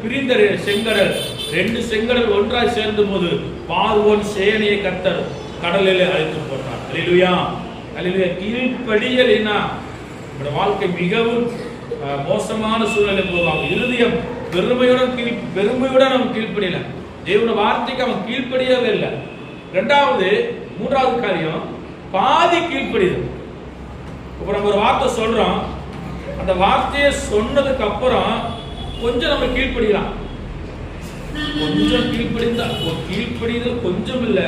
பிரிந்த செங்கடல் 2 செங்கடல் ஒன்றாய் சேர்ந்த போது பார்வோன் சேனையை கர்த்தர் கடலிலே அழைத்து போட்டார். அல்லேலூயா. அல்லேலூயா. கீழ்ப்படியலைனா நம்முடைய வாழ்க்கை மிகவும் மோசமான சூழ்நிலை போவாங்க. இருதயம் பெருமையுடன் அவன் கீழ்ப்படியல. தேவனுடைய வார்த்தைக்கு அவன் கீழ்ப்படியவே இல்லை. 3வது காரியம் பாதி கீழ்ப்படிதல். இப்ப நம்ம ஒரு வார்த்தை சொல்றோம், அந்த வார்த்தையை சொன்னதுக்கு அப்புறம் கொஞ்சம் நம்ம கீழ்ப்படியலாம். கொஞ்சம் கீழ்ப்படிதல் கொஞ்சம் இல்ல,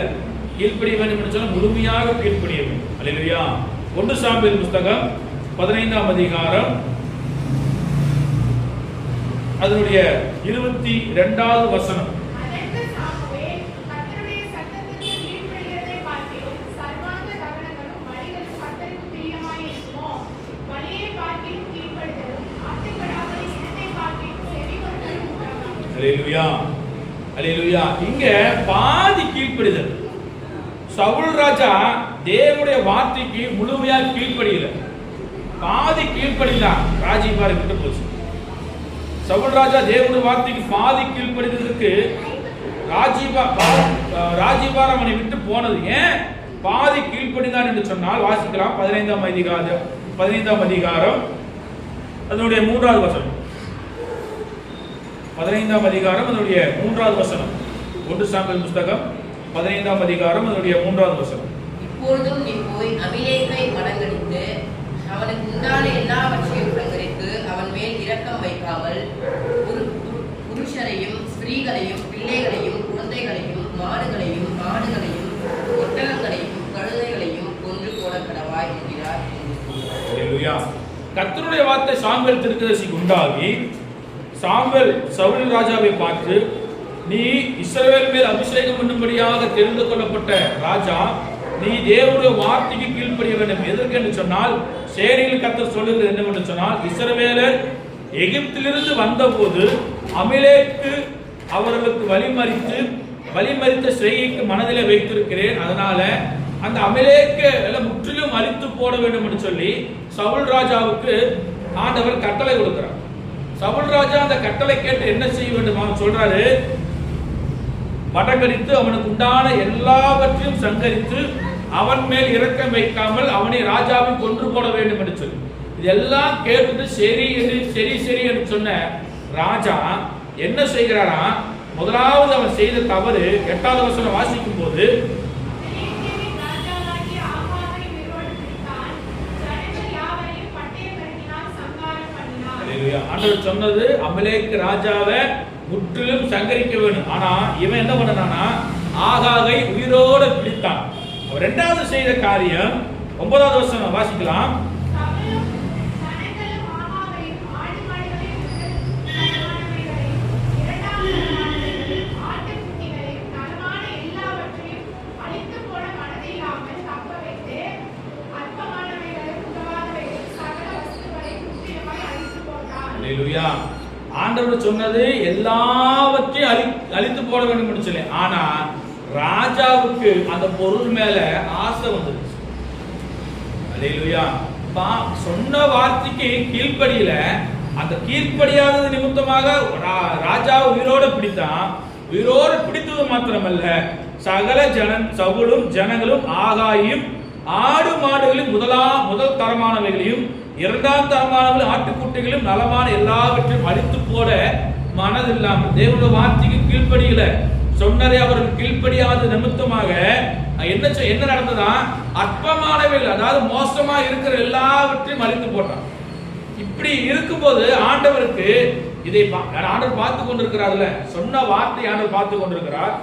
கீழ்ப்படிய வேண்டும் என்று சொன்னால் முழுமையாக கீழ்ப்படிய வேண்டும். அல்லேலூயா. 1 சாமுவேல் புத்தகம் 15ஆம் அதிகாரம் அதனுடைய 22வது வசனம். அல்லேலூயா, அல்லேலூயா. இங்க பாதி கீழ்ப்படிதல். சவுல் ராஜா தேவனுடைய வார்த்தைக்கு முழுமையா கீழ்ப்படியல, பாதி கீழ்ப்படிந்தான், ராஜ்யபாரம் விட்டு போச்சு. சவுல் ராஜா தேவனுடைய வார்த்தைக்கு பாதி கீழ்ப்படிந்ததுக்கு ராஜ்யபாரம் அவனை விட்டு போனது. ஏன் பாதி கீழ்ப்படிந்தான் என்று சொன்னால் வாசிக்கலாம். 15ஆம் அதிகாரம் அதனுடைய 3வது வசனம். 15ஆம் அதிகாரம் அதனுடைய 3வது வசனம். 1 சாமுவேல் புத்தகம் 15ஆம் அதிகாரம் அதனுடைய 3வது வசனம். இப்பொழுதும் நீ போய் அபிலேக்கை மடங்கடித்து அவனுக்கு உண்டான எல்லாவற்றையும் சங்கரித்து அவன் மேல் இரக்கம் வைக்காமல் புருஷரையும் ஸ்திரீகளையும் பிள்ளைகளையும் குழந்தைகளையும் மாடுகளையும் ஆடுகளையும் ஒட்டகங்களையும் கழுதைகளையும் கொன்று போட கடவாய் என்கிறார். அல்லேலூயா. கர்த்தருடைய வார்த்தை சாமுவேல் தீர்க்கதரிசிக்கு உண்டாகி சாமுவேல் சவுல் ராஜாவை பார்த்து, நீ இஸ்ரவேல் மேல் அபிஷேகம் பண்ணும்படியாக தெரிந்து கொள்ளப்பட்ட ராஜா, நீ தேவனுடைய வார்த்தைக்கு கீழ்ப்படிய வேண்டும். எதற்கு என்று சொன்னால், சேனையில் கர்த்தர் சொல்லுகிறது என்னவென்று சொன்னால், இஸ்ரவேலர் எகிப்திலிருந்து வந்தபோது அமிலேக்கு அவர்களுக்கு வழிமறித்த செய்கைக்கு மனதிலே வைத்திருக்கிறேன். அதனால அந்த அமிலேக்கு முற்றிலும் அழித்து போட வேண்டும் என்று சொல்லி சவுல் ராஜாவுக்கு ஆண்டவர் கட்டளை கொடுக்கிறார். சவுல் ராஜா அந்த கட்டளை கேட்டு என்ன செய்ய வேண்டும் அவன் சொல்றாரு, மடங்கடித்து அவனுக்கு உண்டான எல்லாவற்றையும் சங்கரித்து அவன் மேல் இரக்கம் வைக்காமல் அவனை ராஜாவை கொன்று போட வேண்டும் என்று சொல்லி, இதெல்லாம் கேட்டுட்டு சரி என்று சொன்ன ராஜா என்ன செய்கிறாரா, முதலாவது அவன் செய்த தவறு 8வது வசனம் வாசிக்கும் போது, ஆண்டவர் சொன்னது அமலேக்கு ராஜாவை முற்றிலும் சங்கரிக்க வேண்டும். ஆனா இவன் என்ன பண்ணானா, ஆகாகை உயிரோடு பிடித்தான். அவர் 2வது செய்த காரியம் 9வது வசனம் வாசிக்கலாம். அல்லேலூயா. ஆண்டவர் சொன்னது எல்லாவற்றையும் அழித்து போட வேண்டும் என்று சொல்லி, ஆனா ராஜாவுக்கு அந்த பொருள் மேல ஆசை வந்துருச்சு. அல்லேலூயா. சொன்ன வார்த்தைக்கு கீழ்ப்படியில, அந்த கீழ்ப்படியாதது நிமித்தமாக ராஜா உயிரோடு பிடித்தான். உயிரோடு பிடித்தது மாத்திரமல்ல, சகல சவுலும் ஜனங்களும் ஆகாயும் ஆடு மாடுகளின் முதல் தரமானவைகளையும் 2ஆம் தரமானவர்கள் ஆட்டுக்குட்டிகளும் நலமான எல்லாவற்றையும் அழித்து போட மனதில்லாமல் தேவனுடைய வார்த்தைக்கு கீழ்ப்படியில, சொன்னதை அவர்கள் கீழ்ப்படியாத நிமித்தமாக என்ன நடந்ததா, அற்பமானவைகள் அதாவது மோசமா இருக்கிற எல்லாவற்றையும் அழித்து போட்டான். இப்படி இருக்கும்போது ஆண்டவருக்கு இதை ஆண்டவர் பார்த்து கொண்டிருக்கிறார்ல, சொன்ன வார்த்தை ஆண்டவர் பார்த்து கொண்டிருக்கிறார்.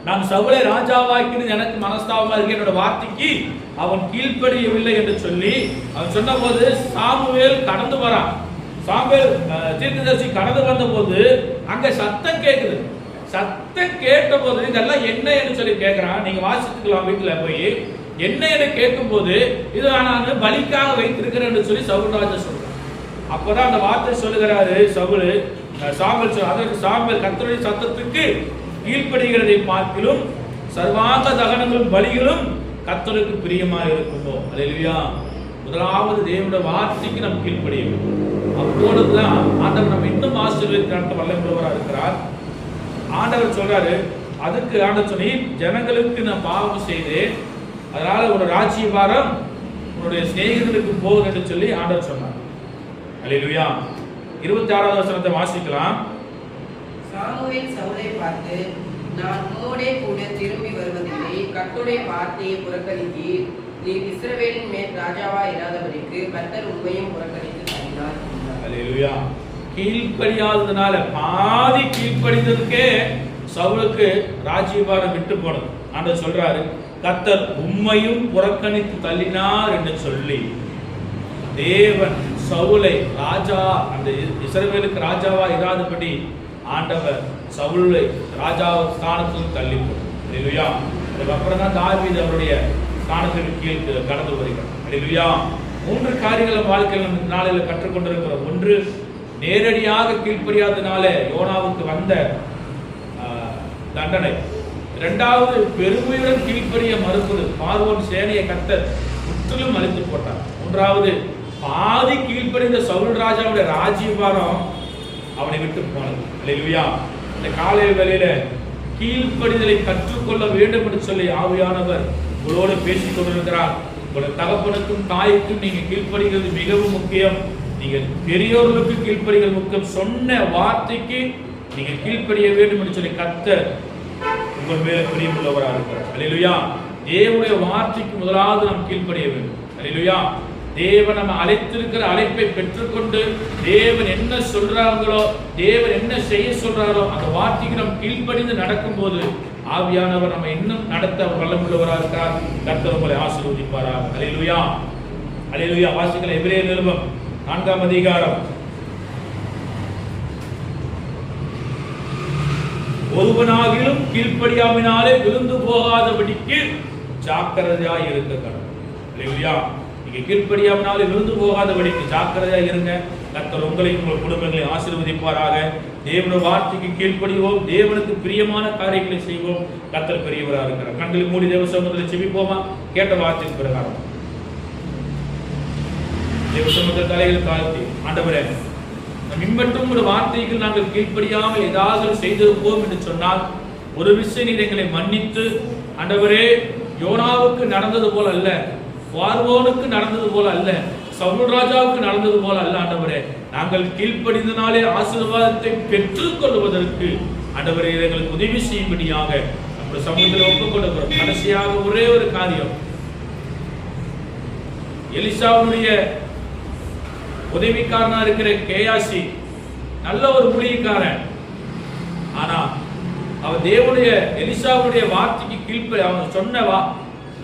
நான் சவுலை ராஜாவாக்கினது எனக்கு மனஸ்தாபமா இருக்கு, என்னோட வார்த்தைக்கு அவன் கீழ்ப்படியவில்லை என்று சொல்லி அவன் சொன்ன போது சாமுவேல் கடந்து வரான். சாமுவேல் தீர்க்கதரிசி கடந்து வந்த போது அங்க சத்தம் கேட்குது. சத்தம் கேட்ட போது இதெல்லாம் என்ன என்று சொல்லி கேட்கிறான். நீங்க வாசித்துக்கலாம் வீட்டுல போய். என்ன என்று கேட்கும் போது, இது நான் பலிக்காக வைத்திருக்கிறேன் என்று சொல்லி சவுல் ராஜா சொல்றான். அப்பதான் அந்த வார்த்தை சொல்லுகிறாரு சாமுவேல் கர்த்தருடைய சத்தத்துக்கு கீழ்ப்படுகிறதை பார்க்கிலும் சர்வாங்க தகனங்களும் பலிகளும் கர்த்தருக்கு பிரியமா இருக்குமோ. அல்லேலூயா. முதலாவது தேவனுடைய வார்த்தைக்கு நம்ம கீழ்ப்படிய வேண்டும். அப்பொழுதுதான் ஆண்டவர் நம்ம இன்னும் ஆசீர்வதிக்க வல்லமையுள்ளவராக இருக்கிறார். ஆண்டவர் சொல்றாரு, அதுக்கு ஆண்டவர் சொன்னி, ஜனங்களுக்கு நான் பாவம் செய்தேன், அதனால ஒரு ராஜ்யபாரம் உன்னுடைய சிநேகிதனுக்கு போகுது என்று சொல்லி ஆண்டவர் சொன்னார். அல்லேலூயா. 26வது வசனத்தை வாசிக்கலாம். சாமுவேல் சவுலை பார்த்து, நான் உம்மோடே கூட திரும்பி வருவதில்லை, கர்த்தருடைய வார்த்தையை புறக்கணித்தீர், நீ இஸ்ரவேலின் மேல் ராஜாவா இராதபடிக்கு கர்த்தர் உம்மையும் புறக்கணித்து தள்ளினார். அல்லேலூயா. கீழ்ப்படியாததுனால, பாதி கீழ்ப்படிந்ததுக்கே சவுலுக்கு ராஜ்யபாரம் விட்டு போனது. ஆண்டவர் சொல்றாரு, கர்த்தர் உம்மையும் புறக்கணித்து தள்ளினார் என்று சொல்லி தேவன் சவுலை ராஜா, அந்த இஸ்ரவேலுக்கு ராஜாவா இராதபடி ஆண்டவர் சவுலை ராஜா ஸ்தானத்தில் தள்ளி போனார். அல்லேலூயா. அதுக்கப்புறம் தான் தாவீது அவருடைய ஸ்தானத்திற்கு கீழ் கடந்து வருகிறார். அல்லேலூயா. 3 காரியங்களை வாழ்க்கையில் நம்ம நாளில் கற்றுக்கொண்டிருக்கிறோம். ஒன்று, நேரடியாக கீழ்ப்படியாதனால யோனாவுக்கு வந்த தண்டனை. இரண்டாவது, பெருமையுடன் கீழ்ப்படிய மறுப்பது. பார்வோன் சேனையை கர்த்தர் முற்றிலும் அழித்து போட்டார். மூன்றாவது, பாதி கீழ்ப்படிந்த சவுல் ராஜாவுடைய ராஜ்யபாரம் அவனை விட்டு போனது. அல்லேலூயா. இந்த காலை வேளையில கீழ்ப்படிதலை கற்றுக்கொள்ள வேண்டும் என்று சொல்லி ஆவியானவர் உங்களோடு பேசிக் கொண்டிருக்கிறார். உங்களுடைய தகப்பனுக்கும் தாய்க்கும் நீங்க கீழ்ப்படிகிறது மிகவும் முக்கியம். நீங்கள் பெரியோர்களுக்கு கீழ்ப்படிகள் முக்கியம். சொன்ன வார்த்தைக்கு நீங்க கீழ்ப்படிய வேண்டும் என்று சொல்லி கர்த்தர் உங்கள் மேல பிரியமுள்ளவராக இருக்கிறார். அல்லேலூயா. தேவனுடைய வார்த்தைக்கு முதலாவது நாம் கீழ்ப்படிய வேண்டும். அல்லேலூயா. தேவன் நம்ம அழைத்திருக்கிற அழைப்பை பெற்றுக்கொண்டு தேவன் என்ன சொல்றாங்களோ, தேவன் என்ன செய்ய சொல்றாரோ அந்த வார்த்தைக்கு நாம் கீழ்ப்படிந்து நடக்கும் போது ஆவியானவர் நம்ம இன்னும் நடத்த வல்லமுள்ளவராக இருக்கிறார். கர்த்தர் உங்களை ஆசீர்வதிப்பாராக. அல்லேலூயா. அல்லேலூயா. வாசிக்கிற எபிரேயர் நிருபம் 4ஆம் அதிகாரம். ஒருவனாகிலும் கீழ்ப்படியாமையினாலே விழுந்து போகாதபடிக்கு ஜாக்கிரதையாய் இருக்க கடவுள். அல்லேலூயா. நீங்க கீழ்ப்படியாமையினாலே விழுந்து போகாதபடிக்கு ஜாக்கிரதையாய் இருங்க. கர்த்தர் உங்களையும் உங்கள் குடும்பங்களை ஆசீர்வதிப்பாராக. தேவனுடைய வார்த்தைக்கு கீழ்ப்படிவோம். தேவனுக்கு பிரியமான காரியங்களை செய்வோம். கர்த்தர் பெரியவராக இருக்கிறார். கண்களை மூடி தேவ சமூகத்தில் செபிப்போமா? கேட்ட வார்த்தையின் பிரகாரம் தேவ சமூகத்தில் தலைகளை தாழ்த்தி, ஆண்டவரே, மின்பற்றும் ஒரு வார்த்தைக்கு நாங்கள் கீழ்ப்படியாமல் ஏதாவது செய்திருப்போம் என்று சொன்னால் ஒரு விஷயம் நீர் எங்களை மன்னித்து, ஆண்டவரே, யோனாவுக்கு நடந்தது போல அல்ல, பார்வோனுக்கு நடந்தது போல அல்ல, சவுல் ராஜாவுக்கு நடந்தது போல அல்ல. ஆண்டவரே, நாங்கள் கீழ்ப்படிந்தனாலே ஆசீர்வாதத்தை பெற்றுக் கொள்வதற்கு ஆண்டவரே எங்களுக்கு உதவி செய்யும்படியாக நம்முடைய சமூகத்தில் ஒப்புக் கொடுக்கிறோம். கடைசியாக ஒரே ஒரு காரியம், எலிசாவுடைய உதவிக்காரனா இருக்கிற கேயாசி நல்ல ஒரு ஊழியக்காரன். ஆனா அவன் தேவனுடைய எலிசாவுடைய வார்த்தைக்கு கீழ்ப்படி, அவன் சொன்னவா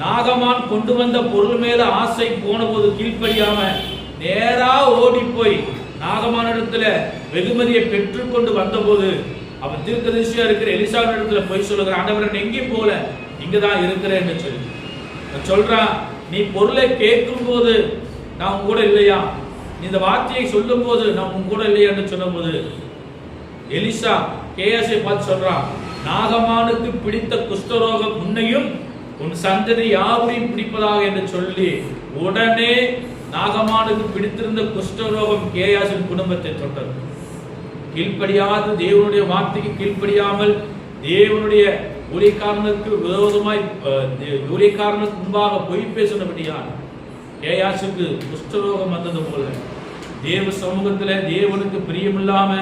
நாகமான் கொண்டு வந்த பொருள் மேல ஆசை போன போது கீழ்ப்படியாம நேரா ஓடி போய் நாகமான இடத்துல வெகுமதியை பெற்றுக்கொண்டு வந்த போது அவன் தீர்க்கதரிசியா இருக்கிற எலிசாவின் இடத்துல போய் சொல்லுகிறான், ஆண்டவரன் எங்கேயும் போல இங்கதான் இருக்கிறேன்னு சொல்லி சொல்றான். நீ பொருளை கேட்கும் போது நான் உன் கூட இல்லையா, இந்த வார்த்தையை சொல்லும் போது நான் உன் கூட இல்லையா என்று சொன்ன போது எலிசா கேயாசை பார்த்து சொல்றான், நாகமானுக்கு பிடித்த குஷ்டரோகம் உன்னையும் உன் சந்ததி யாவரையும் பிடிப்பதாக என்று சொல்லி உடனே நாகமானுக்கு பிடித்திருந்த குஷ்டரோகம் கேயாசின் குடும்பத்தை தொட்டது. கீழ்ப்படியாது தேவனுடைய வார்த்தைக்கு கீழ்ப்படியாமல் தேவனுடைய ஊழியக்காரனுக்கு விரோதமாய் ஊழியக்காரனுக்கு முன்பாக பொய் பேசினபடியால் கேயாசுக்கு குஷ்டரோகம் வந்தது போல தேவ சமூகத்துல தேவனுக்கு பிரியமில்லாம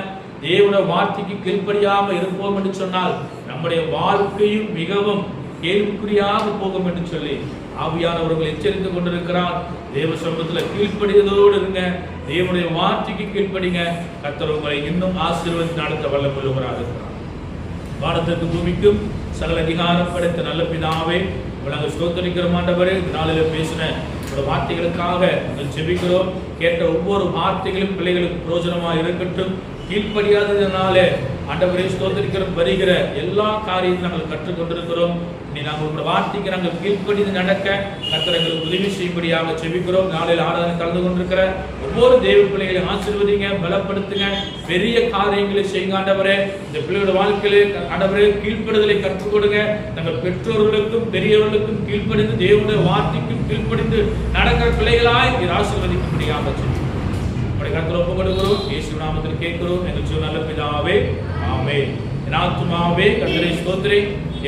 தேவனுடைய வார்த்தைக்கு கீழ்ப்படியாம இருப்போம் என்று சொன்னால் நம்முடைய வாழ்க்கையும் மிகவும் கேள்விக்குறியாக போகும் என்று சொல்லி ஆவியானவர்கள் எச்சரித்து கொண்டிருக்கிறார். தேவ சமூகத்துல கீழ்ப்படியதோடு இருங்க, தேவனுடைய வார்த்தைக்கு கீழ்ப்படிங்க. கர்த்தர் உங்களை இன்னும் ஆசீர்வதித்து நடத்த வல்லமுள்ளவராக இருக்கிறார். வானத்திற்கு பூமிக்கும் சகல அதிகாரம் படைத்த நல்ல பிதாவே, நாங்கள் ஸ்தோத்திரிக்கிறோம். ஆண்டவரே, நாளில பேசின ஒரு வார்த்தைகளுக்காக நாங்கள் செபிக்கிறோம். கேட்ட ஒவ்வொரு வார்த்தைகளும் பிள்ளைகளுக்கு பிரயோஜனமாக இருக்கட்டும். கீழ்ப்படியாததுனாலே ஆண்டவரே ஸ்தோத்திரிக்கிறோம், வருகிற எல்லா காரியத்தையும் நாங்கள் கற்றுக்கொண்டிருக்கிறோம். நீ நாங்கள் உங்களோட வார்த்தைக்கு நாங்கள் கீழ்ப்படிந்து நடக்க கர்த்தர் எங்களுக்கு உதவி செய்யும்படியாக செபிக்கிறோம். நாளையில் ஆராதனை கலந்து கொண்டிருக்கிற ஒவ்வொரு தேவ பிள்ளைகளையும் ஆசீர்வதிங்க, பலப்படுத்துங்க, பெரிய காரியங்களை செய்யுங்க. ஆண்டவரே, இந்த பிள்ளையோட வாழ்க்கையிலே ஆண்டவரே கீழ்ப்படுதலை கற்றுக் கொடுங்க. நாங்கள் பெற்றோர்களுக்கும் பெரியவர்களுக்கும் கீழ்ப்படிந்து தேவனுடைய வார்த்தைக்கும் கீழ்ப்படிந்து நடக்கிற பிள்ளைகளாய் நீர் ஆசீர்வதிக்கும்படியாக செபிக்கிறோம். கர்த்தர் ஒப்புக் கொடுக்கிறோம். இயேசு நாமத்தில் கேட்கிறோம் எங்கள் நல்ல பிதாவே, ஆமென். என் ஆத்துமாவே கர்த்தரை ஸ்தோத்திரி,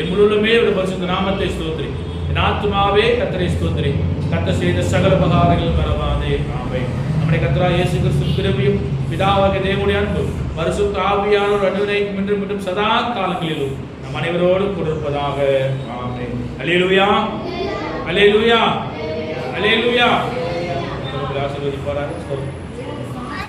என் முழுமே பரிசுத்த நாமத்தை ஸ்தோத்திரி. என் ஆத்துமாவே கர்த்தரை ஸ்தோத்திரி, கர்த்தர் செய்த சகல உபகாரங்கள் மறவாதே, ஆமென். நம்முடைய கர்த்தராகிய இயேசு கிறிஸ்துவின் கிருபையும் பிதாவாகிய தேவனுடைய அன்பும் பரிசுத்த ஆவியானவர் அனுகிரகம் மீண்டும் மீண்டும் சதா காலங்களிலும் நம் அனைவரோடும் கொடுப்பதாக, ஆமென். அல்லேலூயா, அல்லேலூயா, அல்லேலூயா. ஆசீர்வதிப்பாராக.